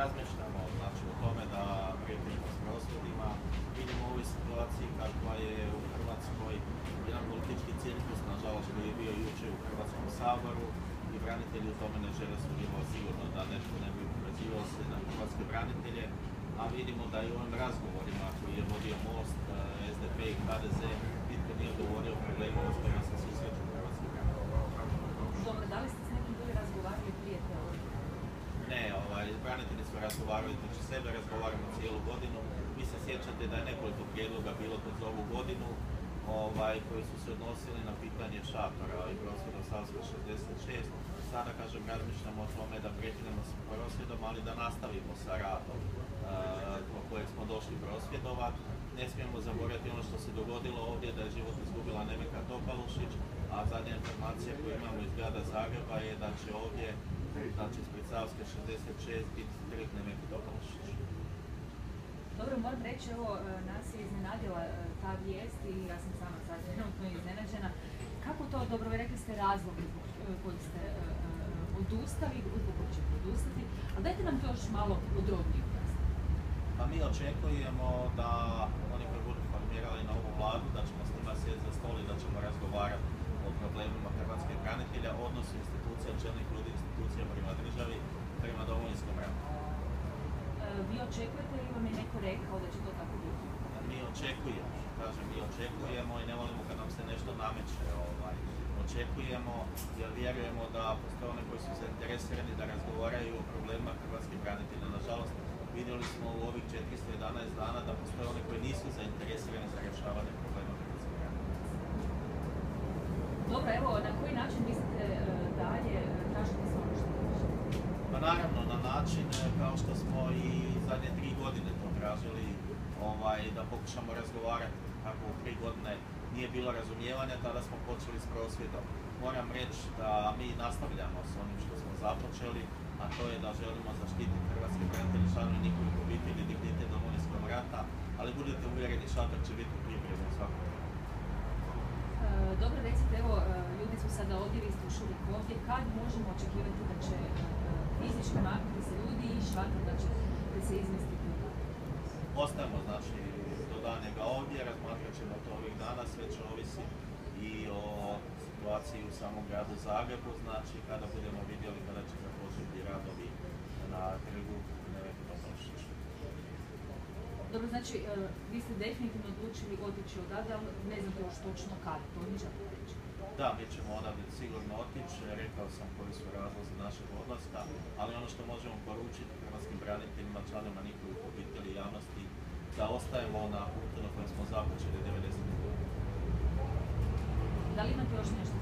razmišljamo znači, o tome da prekinemo s prosvjedima. Vidimo u ovoj situaciji kakva je u Hrvatskoj jedan politički cirkus, nažalost, koji je bio jučer u Hrvatskom saboru i branitelji u tome ne žele sudjelovati sigurno da nešto ne bi ukazivalo se na hrvatske branitelje, a vidimo da i u ovim razgovorima koji je vodio Most, SDP i HDZ, nitko nije govorio o problemima s kojima se susreću hrvatski branitelji. Dobro, da li ste s nekim bili razgovarali prije te odluke? Ne, branitelji su razgovarali među sebe, razgovaramo cijelu godinu. Vi se sjećate da je nekoliko prijedloga bilo kroz ovu godinu koji su se odnosili na pitanje šatora i prosvjeda u Savskoj 66. Sada, kažem, razmišljamo o tome da prekinemo s prosvjedom, ali da nastavimo sa radom po kojeg smo došli prosvjedovati. Ne smijemo zaboraviti ono što se dogodilo ovdje, da je život izgubila Nevenka Topalušić, a zadnja informacija koju imamo iz grada Zagreba je da će ovdje, znači ispred Savske 66, biti trg Nevenke Topalušić. Dobro, moram reći, evo, nas je iznenadila ta vijest i ja sam sama sad trenutno iznenađena. Kako to, dobro, rekli ste razlog koji ste odustali, zbog kojeg ćete odustati, ali dajte nam to još malo podrobnije objasniti. Pa mi očekujemo da oni koji budu formirali na ovu vladu, da ćemo s njima sjeti za stol i da ćemo razgovarati o problemima hrvatskih branitelja, odnosu institucija, čelnih ljudi, institucija prema državi, prema Domovinskom ratu. Vi očekujete ili vam je neko rekao da će to tako biti? Mi očekujemo i ne volimo kad nam se nešto nameće. Očekujemo jer vjerujemo da postoje oni koji su zainteresirani da razgovaraju o problemima hrvatskih branitelja. Nažalost, vidjeli smo u ovih 411 dana da postoje oni koji nisu zainteresirani za rješavanje problema hrvatskih branitelja. Dobro, evo, na koji način mislite dalje tražiti se ono što tražite? Pa naravno, na način kao što smo i zadnje 3 godine to tražili, da pokušamo razgovarati. Kako u 3 godine nije bilo razumijevanja, tada smo počeli s prosvjedom. Moram reći da mi nastavljamo s onim što smo započeli, a to je da želimo zaštititi hrvatske branitelje, članove njihovih obitelji, dignitet Domovinskog rata, ali budete uvjereni, šator će biti pripremljen svakog trenutka. Dobro, recite, evo, ljudi su sada ovdje, vi ste još uvijek ovdje, kad možemo očekivati da će fizički maknuti se ljudi i šator da će se izmestiti? Ostajemo, znači, do danjega ovdje, razmatrat ćemo to ovih dana, sve će ovisi i o situaciji u samom gradu Zagrebu, znači kada budemo vidjeli kada će započeti radovi na trgu Nevenke Topalušić. Dobro, znači, vi ste definitivno odlučili otići odavde, ali ne znate još točno kada, to ništa reći. Da, mi ćemo odavde sigurno otići, rekao sam koji su razlozi našeg odlaska, ali ono što možemo poručiti hrvatskim braniteljima, članovima njihovih obitelji i javnosti, da ostajemo na putu na kojem smo započeli 90. godina. Da li imate još nešto